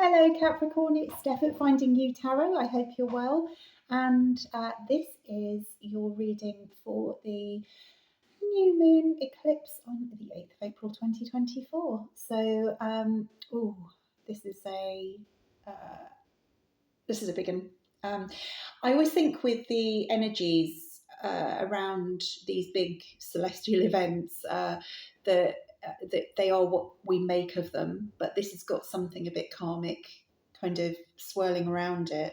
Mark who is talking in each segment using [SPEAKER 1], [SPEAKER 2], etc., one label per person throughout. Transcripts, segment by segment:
[SPEAKER 1] Hello Capricorn, it's Steph at Finding You Tarot. I hope you're well. And this is your reading for the new moon eclipse on the 8th of April 2024. So, this is a big one. I always think with the energies around these big celestial events that they are what we make of them, but this has got something a bit karmic kind of swirling around it.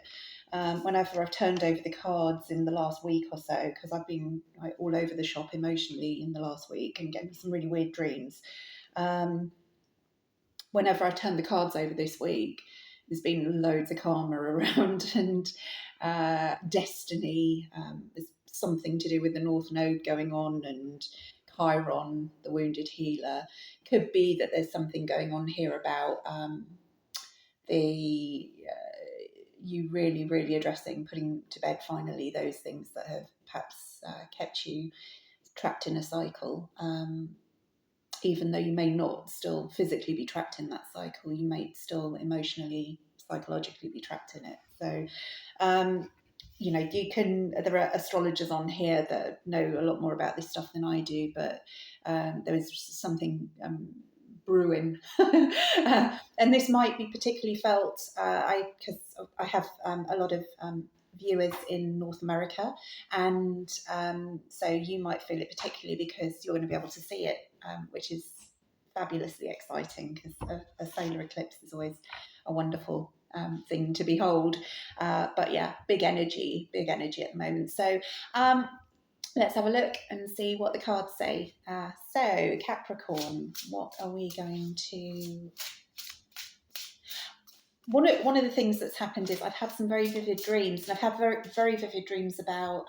[SPEAKER 1] Whenever I've turned over the cards in the last week or so, because I've been all over the shop emotionally in the last week and getting some really weird dreams. Whenever I turned the cards over this week, there's been loads of karma around and destiny. There's something to do with the North Node going on, and Chiron, the wounded healer. Could be that there's something going on here about you really, really addressing, putting to bed finally those things that have perhaps kept you trapped in a cycle. Even though you may not still physically be trapped in that cycle, you may still emotionally, psychologically be trapped in it. So, there are astrologers on here that know a lot more about this stuff than I do, but there is something brewing. And this might be particularly felt, because I have a lot of viewers in North America, and so you might feel it particularly because you're going to be able to see it, which is fabulously exciting, because a solar eclipse is always a wonderful thing to behold. But yeah, big energy at the moment. So let's have a look and see what the cards say. So Capricorn, what are we going to... One of the things that's happened is I've had some very vivid dreams, and I've had very, very vivid dreams about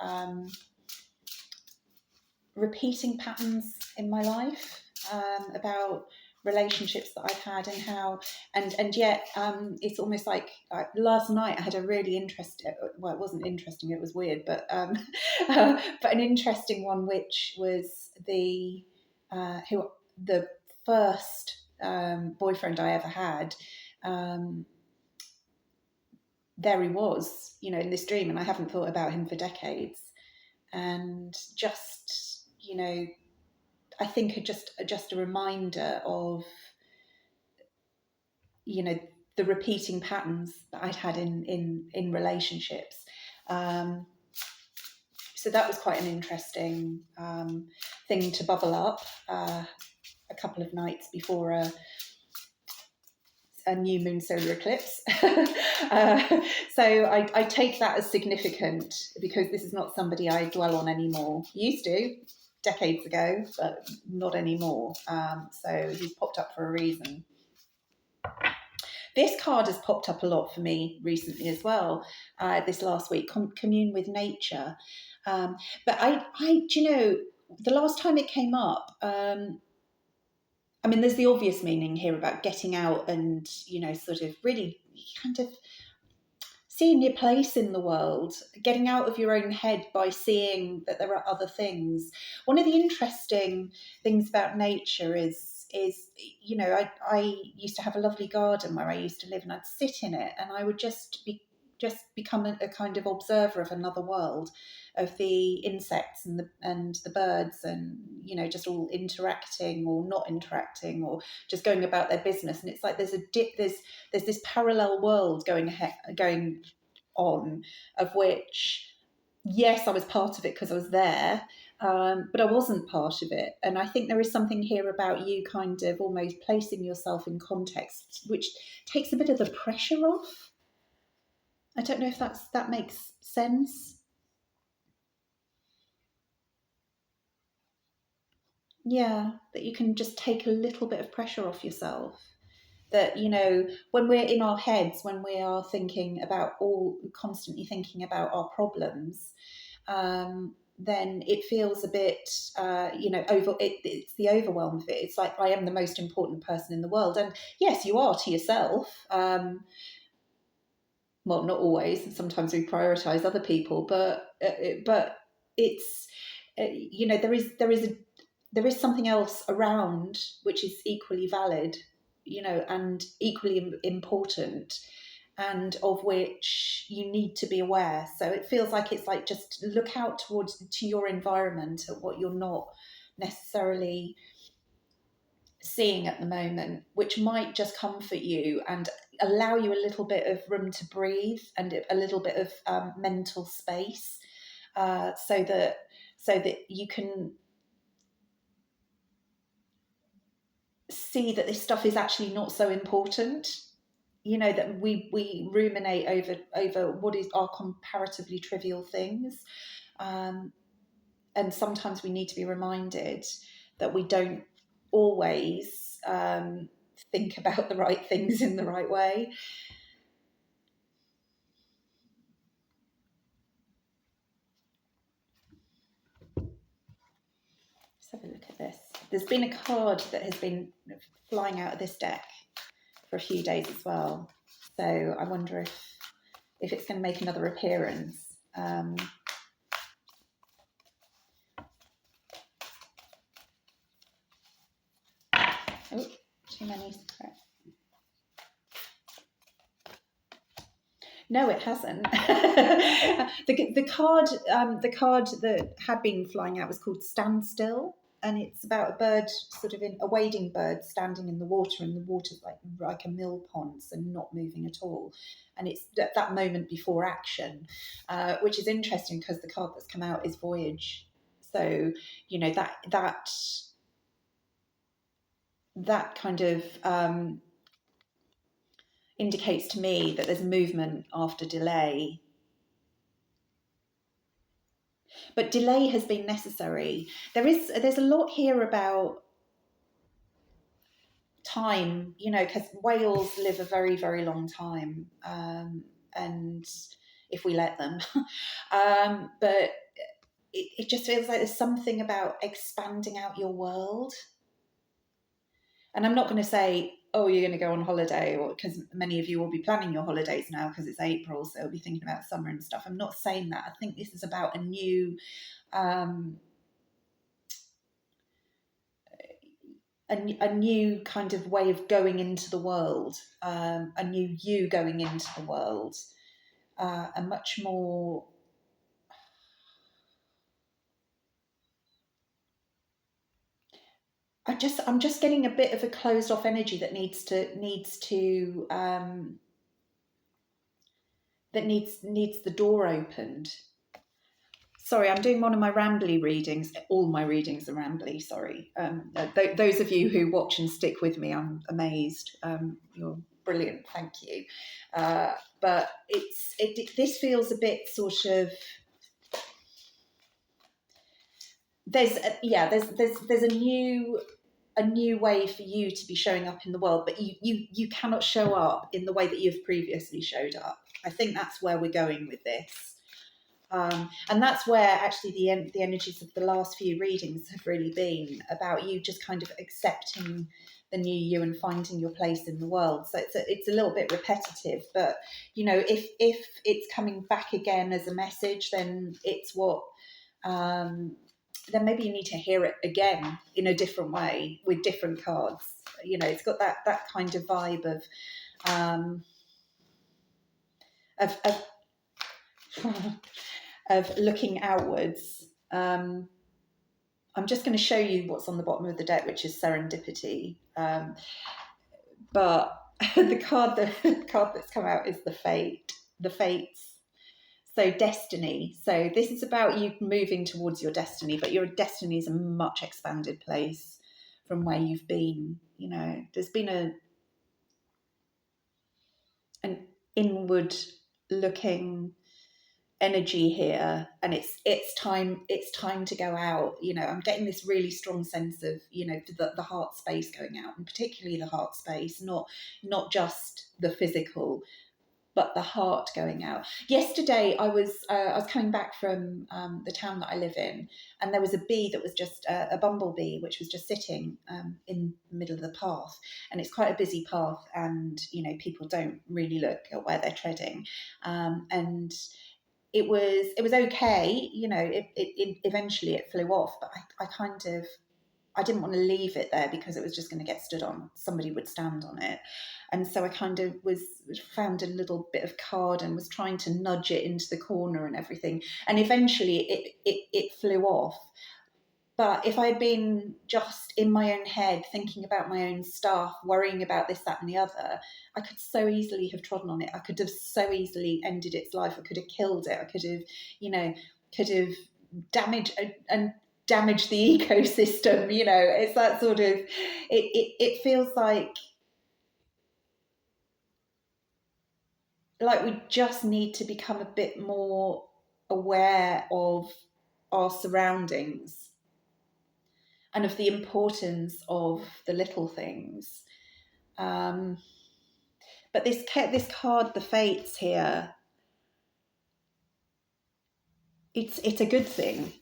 [SPEAKER 1] repeating patterns in my life, about relationships that I've had and how, and yet it's almost like last night I had a really interesting, well, it wasn't interesting, it was weird, but but an interesting one, which was the first boyfriend I ever had. There he was, in this dream, and I haven't thought about him for decades. And just, I think just a reminder of, the repeating patterns that I'd had in relationships. So that was quite an interesting thing to bubble up a couple of nights before a new moon solar eclipse. So I take that as significant, because this is not somebody I dwell on anymore. Used to, decades ago, but not anymore. So he's popped up for a reason. This card has popped up a lot for me recently as well, this last week, commune with nature. But the last time it came up, there's the obvious meaning here about getting out and, sort of really kind of seeing your place in the world, getting out of your own head by seeing that there are other things. One of the interesting things about nature is I used to have a lovely garden where I used to live, and I'd sit in it and I would just become a kind of observer of another world, of the insects and the birds, and just all interacting or not interacting, or just going about their business. And it's like there's this parallel world going on, of which, yes, I was part of it because I was there, but I wasn't part of it. And I think there is something here about you kind of almost placing yourself in context, which takes a bit of the pressure off. I don't know if that makes sense. Yeah, that you can just take a little bit of pressure off yourself. That, when we're in our heads, when we are constantly thinking about our problems, then it feels a bit, it's the overwhelm of it. It's like, I am the most important person in the world. And yes, you are to yourself. Well, not always. Sometimes we prioritize other people, but it's, there is something else around which is equally valid. and equally important, and of which you need to be aware. So it feels like it's like just look out to your environment at what you're not necessarily seeing at the moment, which might just comfort you and allow you a little bit of room to breathe and a little bit of mental space, so that you can see that this stuff is actually not so important. That we ruminate over what is our comparatively trivial things, and sometimes we need to be reminded that we don't always think about the right things in the right way. Let's have a look at this. There's been a card that has been flying out of this deck for a few days as well. So I wonder if it's going to make another appearance. Oh, too many. No, it hasn't. the card that had been flying out was called Standstill, and it's about a bird, sort of a wading bird, standing in the water, and the water's like a mill pond, so not moving at all. And it's at that moment before action, which is interesting because the card that's come out is Voyage. So that kind of indicates to me that there's movement after delay. But delay has been necessary. There's a lot here about time, because whales live a very, very long time, and if we let them. But it just feels like there's something about expanding out your world. And I'm not going to say, oh, you're going to go on holiday, or because many of you will be planning your holidays now because it's April, so you'll be thinking about summer and stuff. I'm not saying that. I think this is about a new a new kind of way of going into the world, a new you going into the world, a much more I'm just getting a bit of a closed off energy that needs the door opened. Sorry, I'm doing one of my rambly readings. All my readings are rambly, sorry. Those of you who watch and stick with me, I'm amazed. You're brilliant, thank you. But this feels a bit sort of... There's a new way for you to be showing up in the world, but you cannot show up in the way that you've previously showed up. I think that's where we're going with this. And that's where actually the energies of the last few readings have really been about you just kind of accepting the new you and finding your place in the world. So it's a little bit repetitive, but if it's coming back again as a message, then it's what then maybe you need to hear it again in a different way with different cards. It's got that kind of vibe of looking outwards. I'm just going to show you what's on the bottom of the deck, which is serendipity. But the card that's come out is the fates. So destiny. So this is about you moving towards your destiny, but your destiny is a much expanded place from where you've been. There's been an inward looking energy here, and it's time to go out. I'm getting this really strong sense of the heart space going out, and particularly the heart space, not just the physical, but the heart going out. Yesterday I was coming back from the town that I live in, and there was a bee that was just a bumblebee which was just sitting in the middle of the path, and it's quite a busy path, and people don't really look at where they're treading, and it was okay. It eventually it flew off, but I kind of I didn't want to leave it there because it was just going to get stood on. Somebody would stand on it. And so I kind of found a little bit of card and was trying to nudge it into the corner and everything. And eventually it flew off. But if I'd been just in my own head, thinking about my own stuff, worrying about this, that, and the other, I could so easily have trodden on it. I could have so easily ended its life. I could have killed it. I could have, damaged the ecosystem. It's that sort of. It feels like we just need to become a bit more aware of our surroundings and of the importance of the little things. But this card, the Fates here, it's a good thing.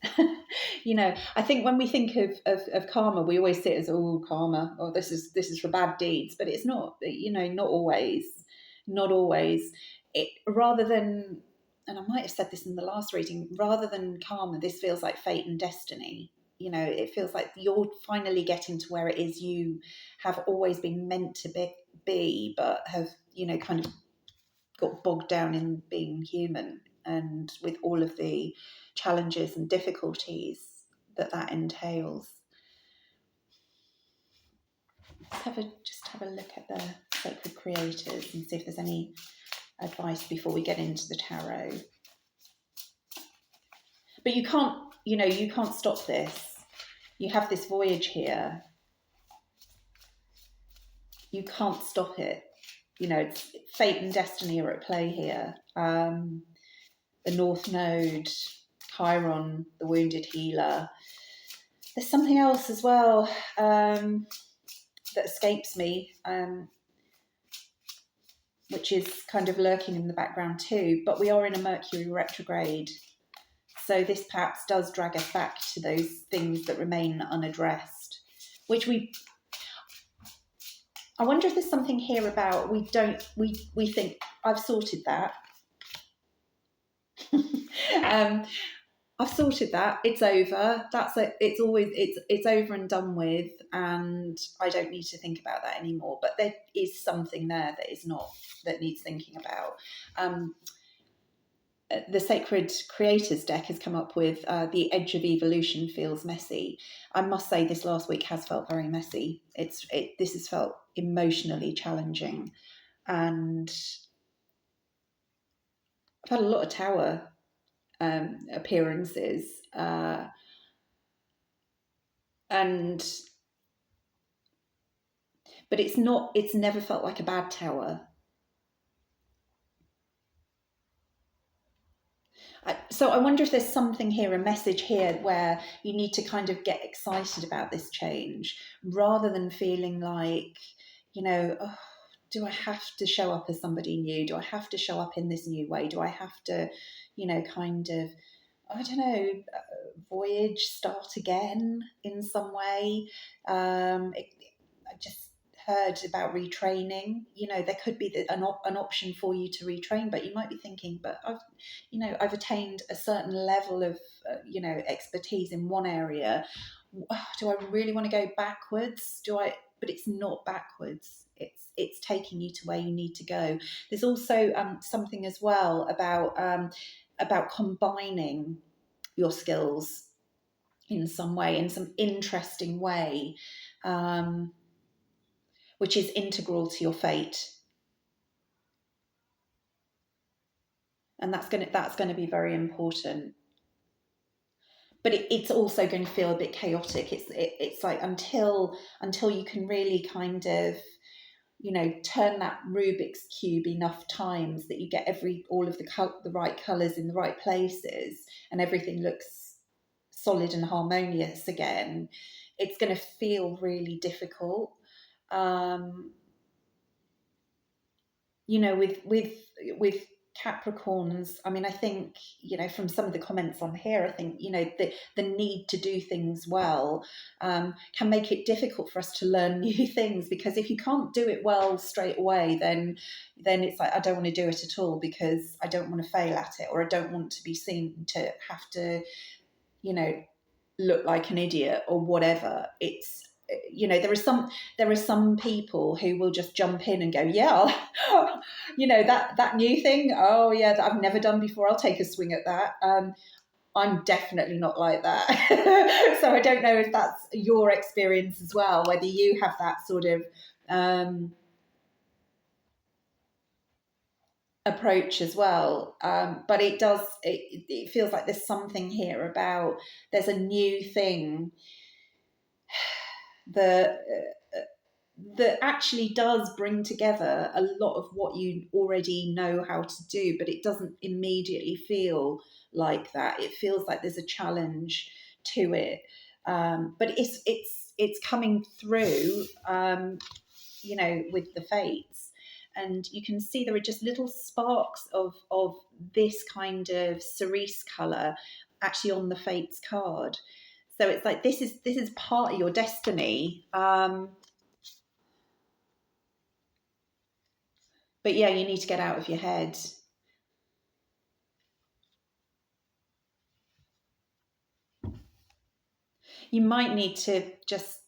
[SPEAKER 1] I think when we think of karma, we always see it as, oh, karma, or this is for bad deeds, but it's not. Not always. It, rather than, and I might have said this in the last reading, rather than karma, this feels like fate and destiny. It feels like you're finally getting to where it is you have always been meant to be, but have, kind of got bogged down in being human, and with all of the challenges and difficulties that entails. Just have a look at the sacred creators and see if there's any advice before we get into the tarot. But you can't stop this. You have this voyage here. You can't stop it. It's fate and destiny are at play here. The North Node, Chiron, the wounded healer. There's something else as well that escapes me, which is kind of lurking in the background too. But we are in a Mercury retrograde. So this perhaps does drag us back to those things that remain unaddressed, I wonder if there's something here about we think I've sorted that. I've sorted that. It's over. That's it. It's over and done with, and I don't need to think about that anymore. But there is something there that needs thinking about. The Sacred Creators deck has come up with the edge of evolution feels messy. I must say this last week has felt very messy. This has felt emotionally challenging, and I've had a lot of tower appearances, but it's never felt like a bad tower. So I wonder if there's something here, a message here, where you need to kind of get excited about this change rather than feeling like, oh, do I have to show up as somebody new? Do I have to show up in this new way? Do I have to, kind of, I don't know, voyage, start again in some way? I just heard about retraining. There could be an option for you to retrain, but you might be thinking, but I've attained a certain level of expertise in one area. Do I really want to go backwards? But it's not backwards. It's taking you to where you need to go. There's also something as well about combining your skills in some way, in some interesting way, which is integral to your fate. And that's going to be very important. But it's also going to feel a bit chaotic. It's like until you can really kind of, turn that Rubik's cube enough times that you get all of the right colours in the right places and everything looks solid and harmonious again. It's going to feel really difficult. With Capricorns, I mean, I think, from some of the comments on here, I think, the need to do things well can make it difficult for us to learn new things, because if you can't do it well straight away, then it's like, I don't want to do it at all because I don't want to fail at it, or I don't want to be seen to have to, look like an idiot or whatever. It's, you know, there are some people who will just jump in and go, yeah, you know, that new thing, oh yeah, that I've never done before, I'll take a swing at that. I'm definitely not like that. So I don't know if that's your experience as well, whether you have that sort of approach as well. But it feels like there's something here about, there's a new thing that that actually does bring together a lot of what you already know how to do, but it doesn't immediately feel like that. It feels like there's a challenge to it, but it's coming through, you know, with the fates, and you can see there are just little sparks of this kind of cerise color actually on the fates card. So it's like this is part of your destiny. But yeah, you need to get out of your head. You might need to just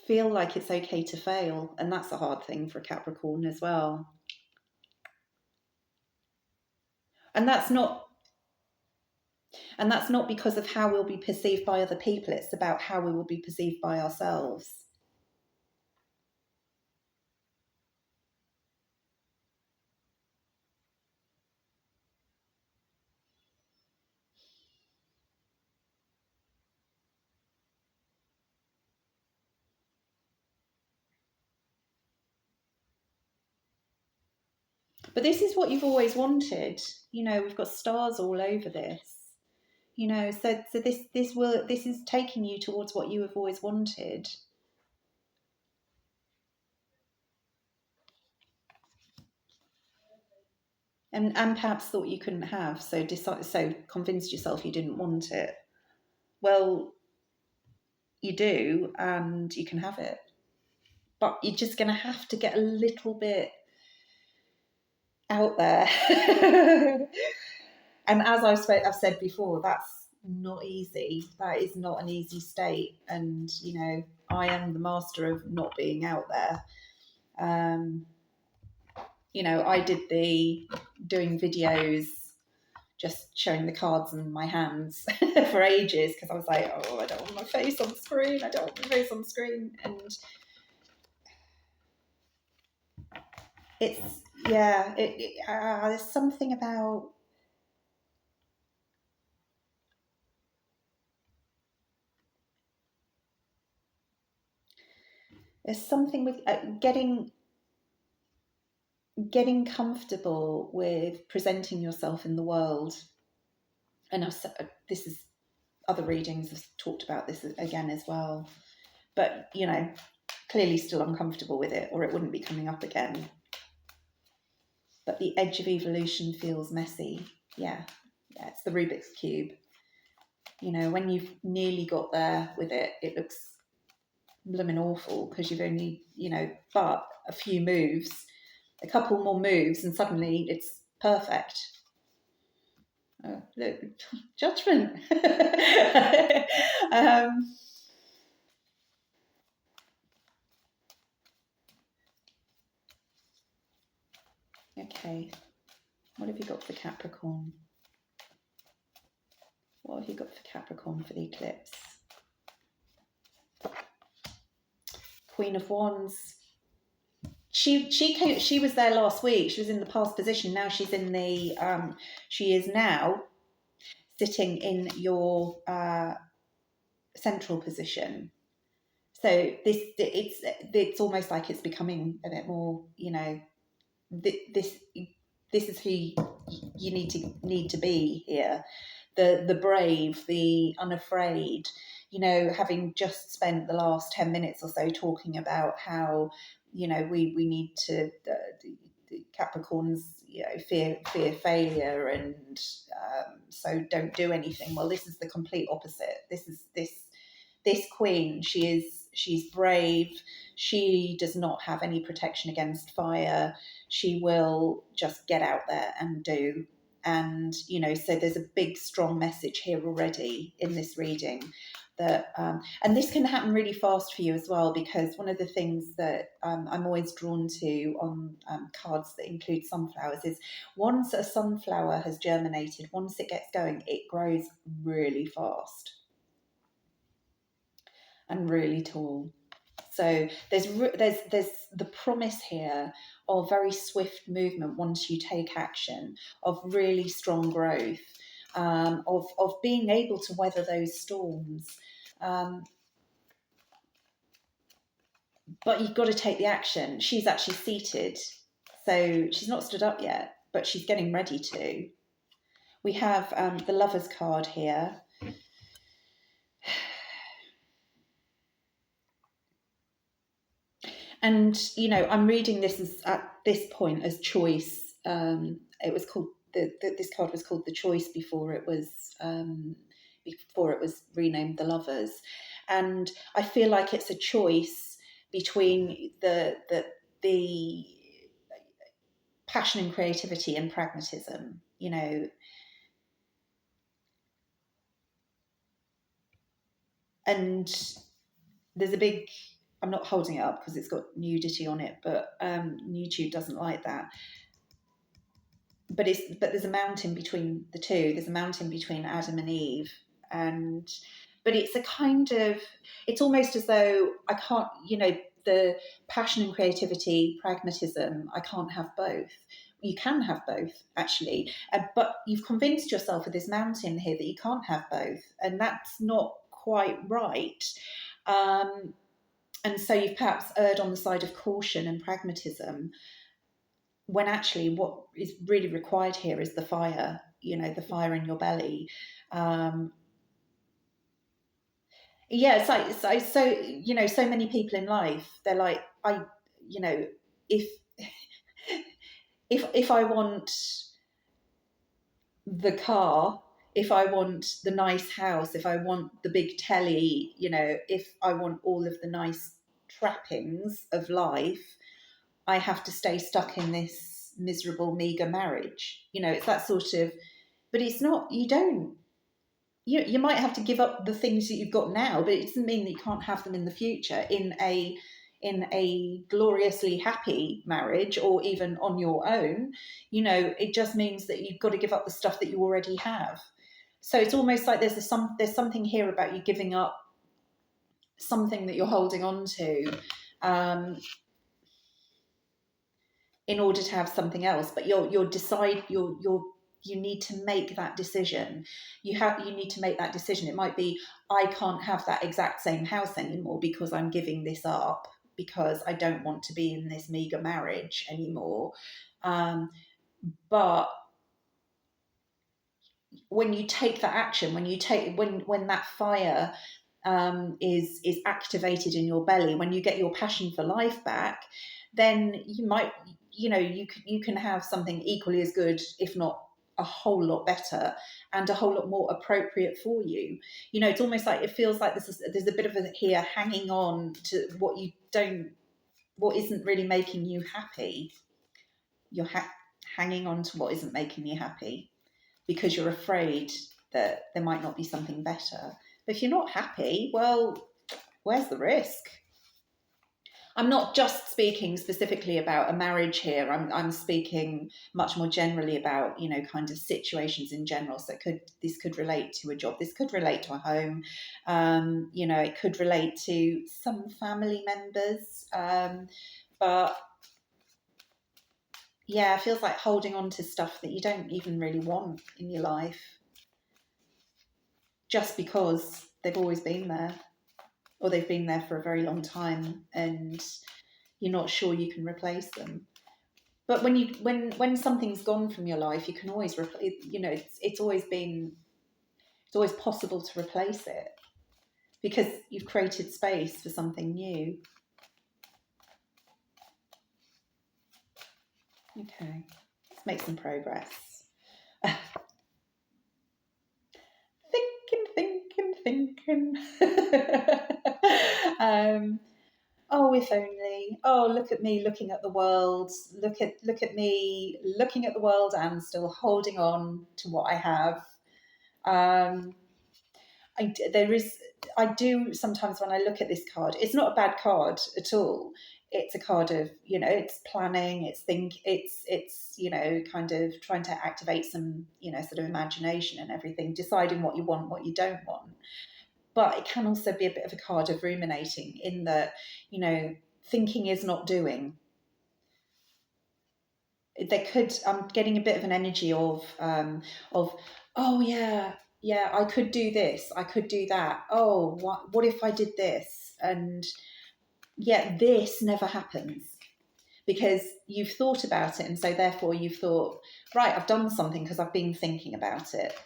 [SPEAKER 1] feel like it's okay to fail. And that's a hard thing for a Capricorn as well. And that's not because of how we'll be perceived by other people. It's about how we will be perceived by ourselves. But this is what you've always wanted. You know, we've got stars all over this. You know, so this is taking you towards what you have always wanted. And perhaps thought you couldn't have, so convinced yourself you didn't want it. Well, you do, and you can have it, but you're just going to have to get a little bit out there. And as I've said before, that's not easy. That is not an easy state, and you know, I am the master of not being out there. You know, I did the doing videos just showing the cards in my hands for ages, because I was like, oh, I don't want my face on screen. I don't want my face on screen. And it's, yeah, there's something about, there's something with getting comfortable with presenting yourself in the world. And this is, other readings have talked about this again as well. But, you know, clearly still uncomfortable with it, or it wouldn't be coming up again. But the edge of evolution feels messy. Yeah, it's the Rubik's Cube. You know, when you've nearly got there with it, it looks blooming awful because you've only, you know, but a few moves, a couple more moves, and suddenly it's perfect. Oh, look, judgment. Okay, what have you got for Capricorn? What have you got for Capricorn for the eclipse? Queen of Wands. She was there last week. She was in the past position. Now she's in the she is now sitting in your central position. So it's almost like it's becoming a bit more, you know, this is who you need to be here. The brave, the unafraid, you know, having just spent the last 10 minutes or so talking about how, you know, we need to Capricorns, you know, fear failure, and so don't do anything. Well, this is the complete opposite. This queen, she's brave. She does not have any protection against fire. She will just get out there and do. And, so there's a big, strong message here already in this reading that, and this can happen really fast for you as well, because one of the things that I'm always drawn to on cards that include sunflowers is once a sunflower has germinated, once it gets going, it grows really fast and really tall. So there's the promise here of very swift movement once you take action, of really strong growth, of being able to weather those storms. But you've got to take the action. She's actually seated, so she's not stood up yet, but she's getting ready to. We have the Lovers card here. And, I'm reading this at this point as choice. It was called, this card was called The Choice before it was renamed The Lovers. And I feel like it's a choice between the passion and creativity and pragmatism, and there's a big, I'm not holding it up because it's got nudity on it, but YouTube doesn't like that. But there's a mountain between the two. There's a mountain between Adam and Eve, but it's a kind of, it's almost as though I can't, the passion and creativity, pragmatism, I can't have both. You can have both, actually, but you've convinced yourself with this mountain here that you can't have both, and that's not quite right. And so you've perhaps erred on the side of caution and pragmatism, when actually what is really required here is the fire, the fire in your belly. It's like, so many people in life, they're like, if if I want the car, if I want the nice house, if I want the big telly, if I want all of the nice trappings of life, I have to stay stuck in this miserable, meager marriage. It's that sort of, but it's not, you might have to give up the things that you've got now, but it doesn't mean that you can't have them in the future in a gloriously happy marriage, or even on your own. It just means that you've got to give up the stuff that you already have. So it's almost like there's something here about you giving up something that you're holding on to, in order to have something else. But you need to make that decision. You need to make that decision. It might be, I can't have that exact same house anymore because I'm giving this up, because I don't want to be in this meager marriage anymore. But when you take that action, when that fire is activated in your belly, when you get your passion for life back, then you might, you can have something equally as good, if not a whole lot better, and a whole lot more appropriate for you. It's almost like, it feels like there's a bit of a here hanging on to what isn't really making you happy. You're hanging on to what isn't making you happy because you're afraid that there might not be something better. But if you're not happy, well, where's the risk? I'm not just speaking specifically about a marriage here. I'm speaking much more generally about, kind of situations in general. So this could relate to a job. This could relate to a home. It could relate to some family members. But yeah, it feels like holding on to stuff that you don't even really want in your life, just because they've always been there, or they've been there for a very long time, and you're not sure you can replace them. But when something's gone from your life, you can always replace. It's always possible to replace it, because you've created space for something new. Okay, let's make some progress. Thinking. Oh, if only. me. Oh, look at me looking at the world. Look at me looking at the world and still holding on to what I have. Um, there is, I do sometimes when I look at this card, it's not a bad card at all. It's a card of, it's planning, it's kind of trying to activate some, sort of imagination and everything, deciding what you want, what you don't want. But it can also be a bit of a card of ruminating, in that, thinking is not doing. I'm getting a bit of an energy of, oh yeah, I could do this, I could do that. Oh, what if I did this? And yet this never happens, because you've thought about it, and so therefore you've thought, right, I've done something because I've been thinking about it.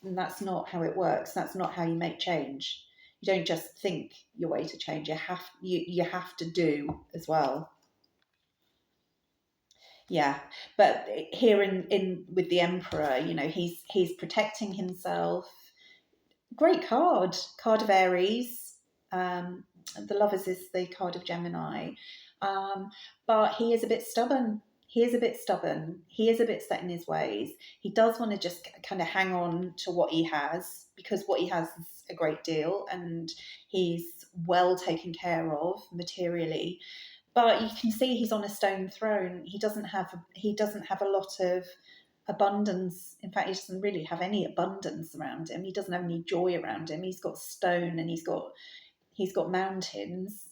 [SPEAKER 1] And that's not how it works. That's not how you make change. You don't just think your way to change. You have to do as well. Yeah, but here in with the Emperor, he's protecting himself. Great card of Aries. The Lovers is the card of Gemini, but he is a bit stubborn. He is a bit stubborn. He is a bit set in his ways. He does want to just kind of hang on to what he has, because what he has is a great deal, and he's well taken care of materially. But you can see he's on a stone throne. He doesn't have a lot of abundance. In fact, he doesn't really have any abundance around him. He doesn't have any joy around him. He's got stone, and he's got mountains.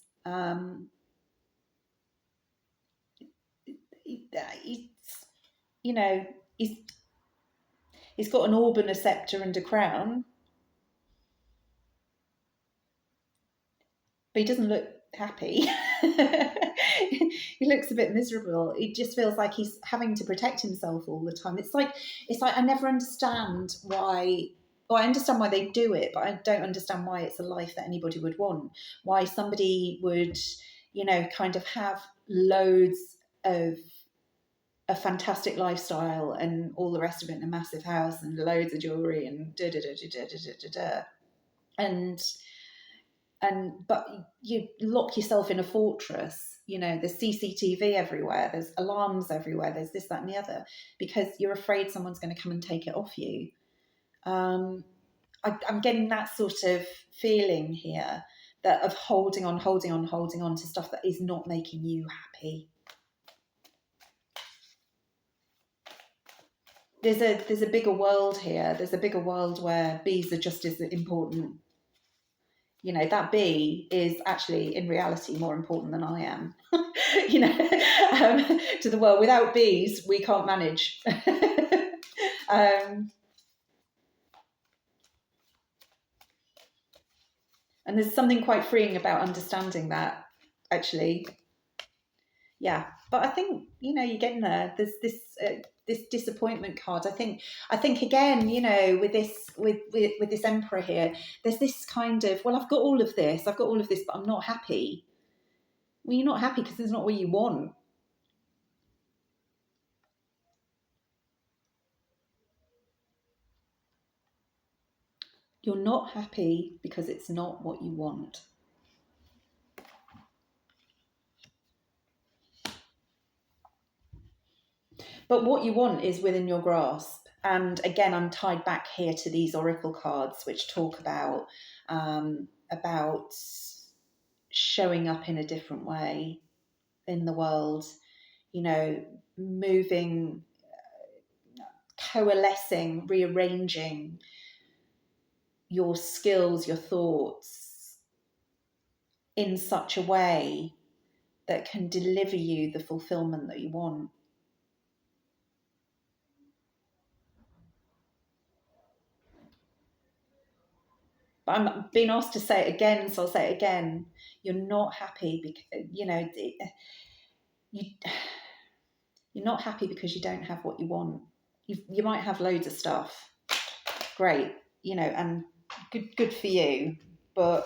[SPEAKER 1] He's you know he's got an orb and a scepter and a crown, but he doesn't look happy. He looks a bit miserable. It just feels like he's having to protect himself all the time. It's like I never understand why. Well, I understand why they do it, but I don't understand why it's a life that anybody would want. Why somebody would, kind of have loads of a fantastic lifestyle and all the rest of it in a massive house and loads of jewelry and da da da da da da da da. But you lock yourself in a fortress. There's CCTV everywhere, there's alarms everywhere, there's this, that, and the other, because you're afraid someone's going to come and take it off you. I'm getting that sort of feeling here, that of holding on to stuff that is not making you happy. There's a bigger world here. There's a bigger world where bees are just as important. That bee is actually in reality more important than I am. To the world. Without bees, we can't manage. And there's something quite freeing about understanding that, actually. Yeah, but I think you're getting there. There's this disappointment card. I think again, with this Emperor here, there's this kind of, well, I've got all of this, but I'm not happy. Well, you're not happy because it's not what you want. You're not happy because it's not what you want. But what you want is within your grasp. And again, I'm tied back here to these oracle cards, which talk about showing up in a different way in the world, moving, coalescing, rearranging your skills, your thoughts in such a way that can deliver you the fulfillment that you want. But I'm being asked to say it again, so I'll say it again. You're not happy because, you're not happy because you don't have what you want. You might have loads of stuff, great, and good for you, but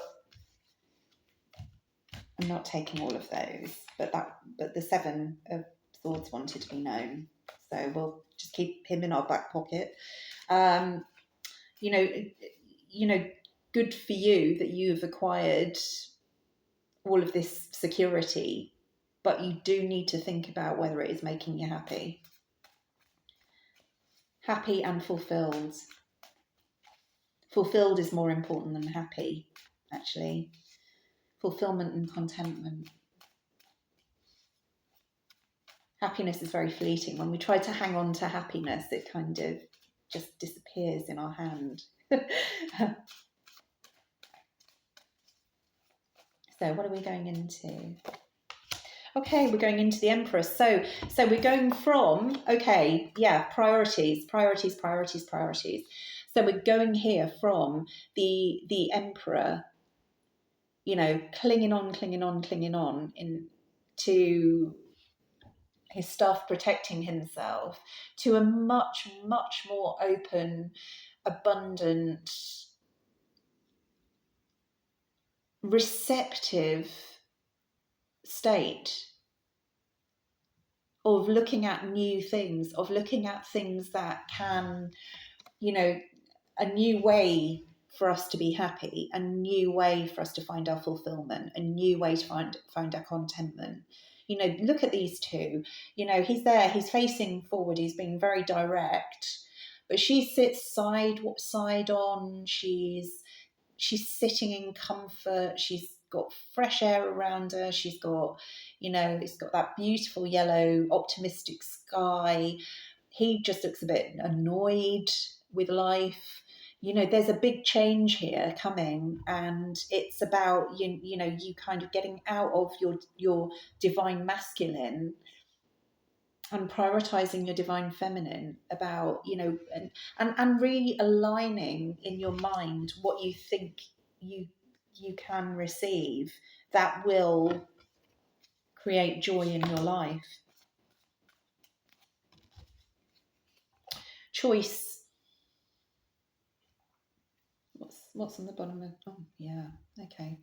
[SPEAKER 1] I'm not taking all of those. But the Seven of Swords wanted to be known, so we'll just keep him in our back pocket. Good for you that you've acquired all of this security, but you do need to think about whether it is making you happy. Happy and fulfilled. Fulfilled is more important than happy, actually. Fulfillment and contentment. Happiness is very fleeting. When we try to hang on to happiness, it kind of just disappears in our hand. So what are we going into? Okay, we're going into the Empress. So we're going from, okay, yeah, priorities. So we're going here from the Emperor, you know, clinging on to his stuff, protecting himself, to a much more open, abundant, receptive state of looking at new things, of looking at things that can, you know, a new way for us to be happy, a new way for us to find our fulfillment, a new way to find our contentment. You know, look at these two. You know, he's there, he's facing forward, he's being very direct, but she sits side on. She's sitting in comfort. She's got fresh air around her. She's got, you know, it's got that beautiful yellow, optimistic sky. He just looks a bit annoyed with life. You know, there's a big change here coming, and it's about you know, you kind of getting out of your divine masculine and prioritizing your divine feminine, about, you know, and realigning in your mind what you think you can receive that will create joy in your life. Choice. What's on the bottom of, oh yeah, okay.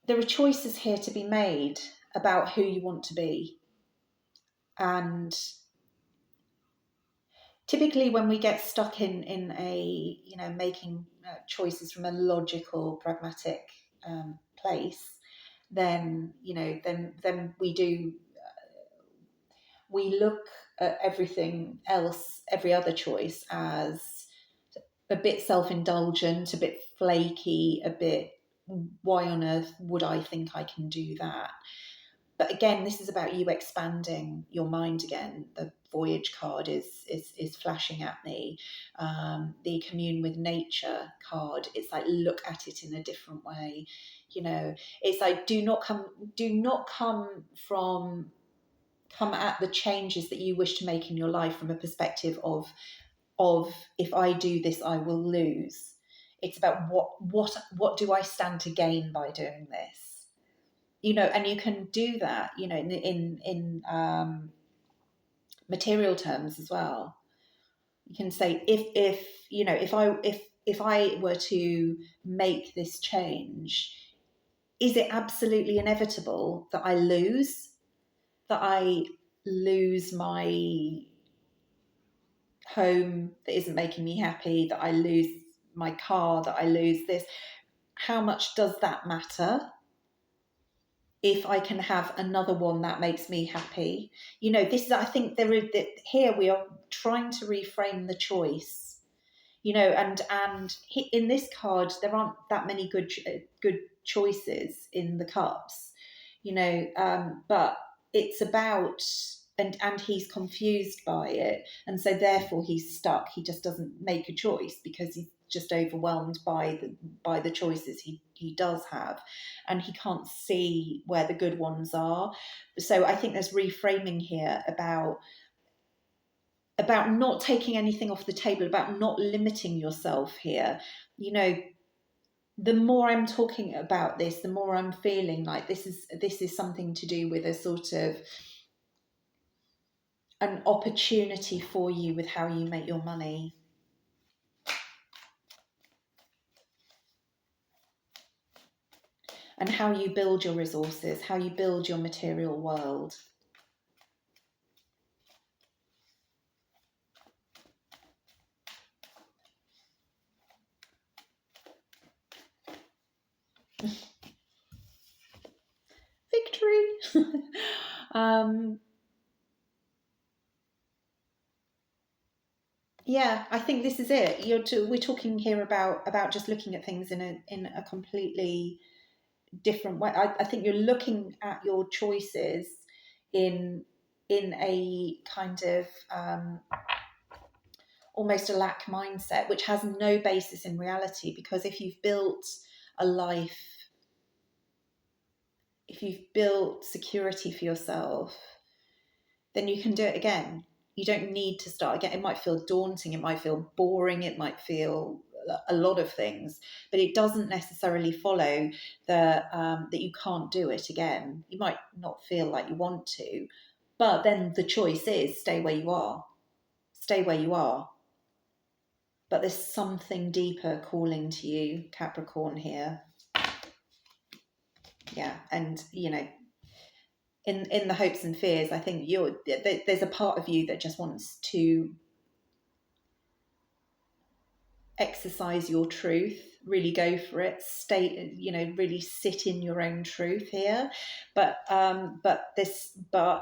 [SPEAKER 1] There are choices here to be made about who you want to be. And typically when we get stuck in a, you know, making choices from a logical, pragmatic place, then, you know, then we look at everything else, every other choice, as a bit self-indulgent, a bit flaky, a bit, why on earth would I think I can do that? But again, this is about you expanding your mind again. The Voyage card is flashing at me. The Commune with Nature card, it's like, look at it in a different way. You know, it's like, do not come at the changes that you wish to make in your life from a perspective of if I do this, I will lose. It's about what do I stand to gain by doing this? You know, and you can do that, you know, in material terms as well. You can say, if you know, if I were to make this change, is it absolutely inevitable that I lose my home that isn't making me happy, that I lose my car, that I lose this? How much does that matter if I can have another one that makes me happy? You know, this is, I think here we are trying to reframe the choice, you know, and in this card, there aren't that many good choices in the cups, you know, but it's about, and he's confused by it, and so therefore he's stuck. He just doesn't make a choice because he's just overwhelmed by the choices he does have, and he can't see where the good ones are. So I think there's reframing here about not taking anything off the table, about not limiting yourself here. You know, the more I'm talking about this, the more I'm feeling like this is something to do with a sort of an opportunity for you with how you make your money. And how you build your resources, how you build your material world. Victory. Yeah, I think this is it. We're talking here about just looking at things in a completely different way. I think you're looking at your choices in a kind of almost a lack mindset, which has no basis in reality. Because if you've built a life, if you've built security for yourself, then you can do it again. You don't need to start again. It might feel daunting, it might feel boring, it might feel a lot of things, but it doesn't necessarily follow that you can't do it again. You might not feel like you want to, but then the choice is stay where you are. Stay where you are. But there's something deeper calling to you, Capricorn, here. Yeah, and in the hopes and fears, I think there's a part of you that just wants to exercise your truth, really go for it, stay, really sit in your own truth here. But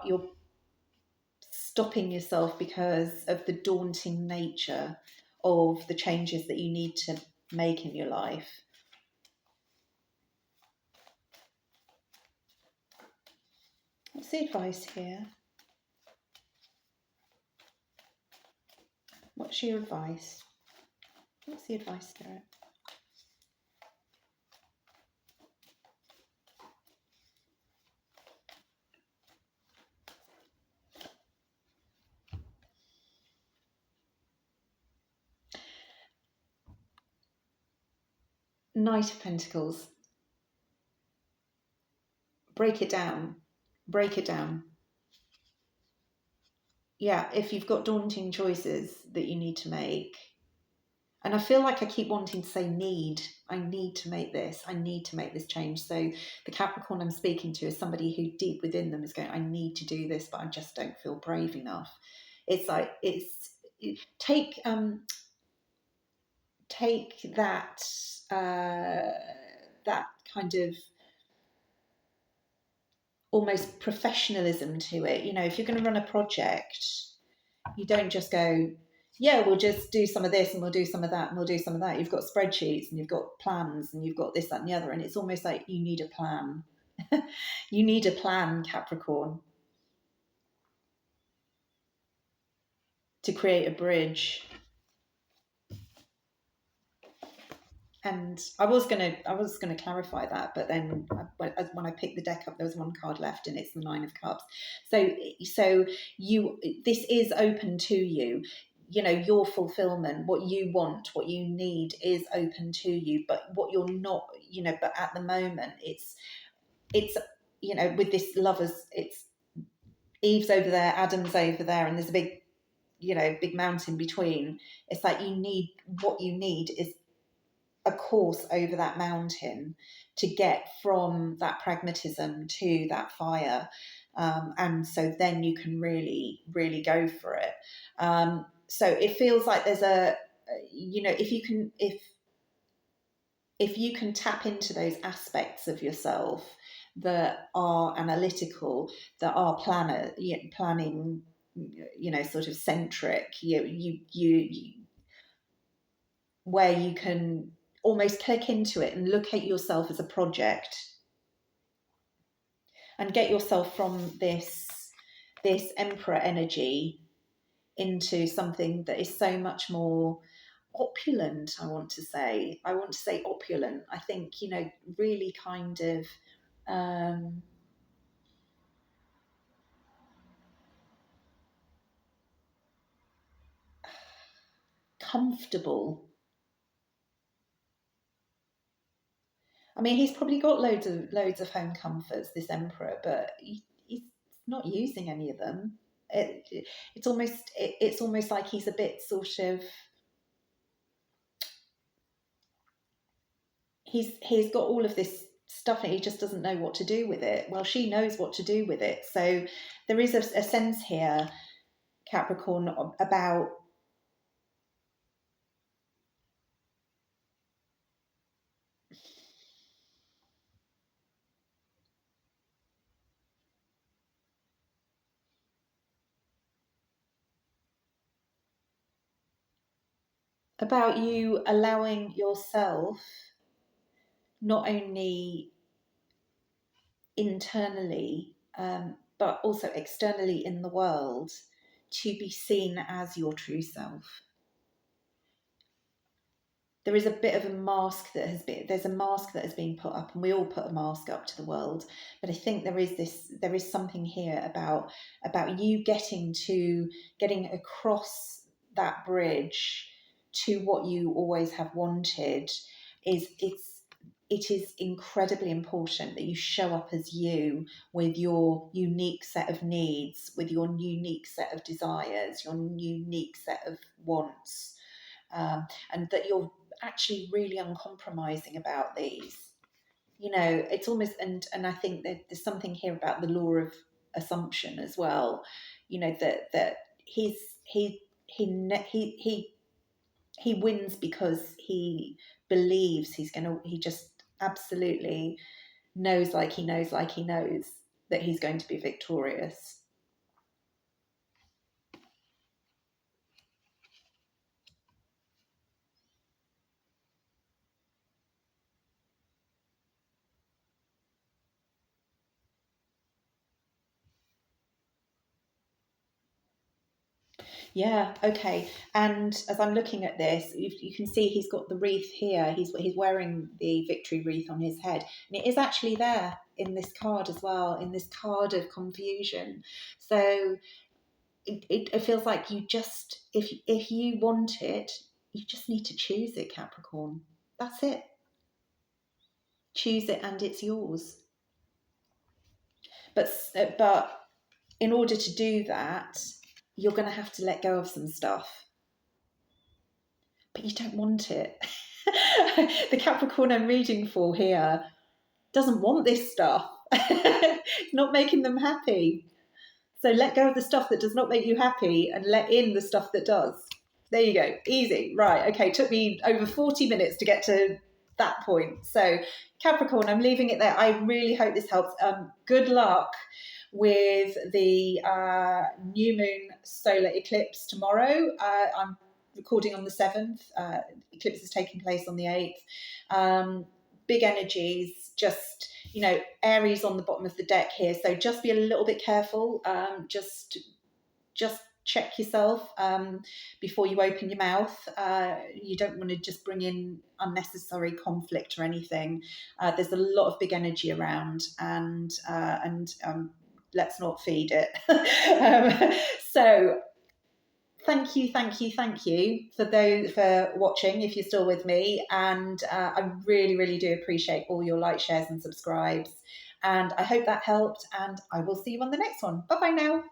[SPEAKER 1] you're stopping yourself because of the daunting nature of the changes that you need to make in your life. What's the advice here? What's your advice? What's the advice, Spirit? Knight of Pentacles. Break it down. Break it down. Yeah, if you've got daunting choices that you need to make, and I feel like I keep wanting to say I need to make this, I need to make this change. So the Capricorn I'm speaking to is somebody who deep within them is going, I need to do this, but I just don't feel brave enough. It's like, take that, that kind of almost professionalism to it. If you're going to run a project, you don't just go, yeah, we'll just do some of this and we'll do some of that and we'll do some of that. You've got spreadsheets and you've got plans and you've got this, that, and the other. And it's almost like you need a plan. You need a plan, Capricorn, to create a bridge. And I was gonna clarify that, but then when I picked the deck up, there was one card left, and it's the Nine of Cups. So this is open to you. Your fulfillment, what you want, what you need, is open to you. But what you're not, but at the moment, it's with this lovers, it's Eve's over there, Adam's over there, and there's a big mountain between. It's like what you need is a course over that mountain to get from that pragmatism to that fire. And so then you can really, really go for it. So it feels like there's if you can tap into those aspects of yourself that are analytical, that are planning, sort of centric, where you can almost click into it and look at yourself as a project and get yourself from this emperor energy into something that is so much more opulent. I want to say opulent. I think, really kind of comfortable. I mean, he's probably got loads of home comforts, this emperor, but he's not using any of them. It's almost like he's a bit sort of, he's got all of this stuff and he just doesn't know what to do with it. Well, she knows what to do with it. So there is a sense here, Capricorn, about about you allowing yourself, not only internally, but also externally in the world, to be seen as your true self. There is a bit of a mask that there's a mask that has been put up, and we all put a mask up to the world. But I think there is something here about you getting across that bridge to what you always have wanted. It is incredibly important that you show up as you, with your unique set of needs, with your unique set of desires, your unique set of wants, and that you're actually really uncompromising about these. It's almost, and I think that there's something here about the law of assumption as well. That he wins because he believes he just absolutely knows, like he knows that he's going to be victorious. Yeah, okay. And as I'm looking at this, you can see he's got the wreath here. He's wearing the victory wreath on his head, and it is actually there in this card as well, in this card of confusion. So it feels like you just, if you want it, you just need to choose it, Capricorn. That's it. Choose it, and it's yours. But in order to do that, you're going to have to let go of some stuff, but you don't want it. The Capricorn I'm reading for here doesn't want this stuff. It's not making them happy. So let go of the stuff that does not make you happy and let in the stuff that does. There you go. Easy. Right. Okay. Took me over 40 minutes to get to that point. So Capricorn, I'm leaving it there. I really hope this helps. Good luck with the new moon solar eclipse tomorrow. I'm recording on the 7th. Eclipse is taking place on the 8th. Big energies, just, Aries on the bottom of the deck here. So just be a little bit careful. Just check yourself before you open your mouth. You don't want to just bring in unnecessary conflict or anything. There's a lot of big energy around, and let's not feed it. So thank you for watching, if you're still with me, and I really, really do appreciate all your likes, shares and subscribes, and I hope that helped, and I will see you on the next one. Bye bye now.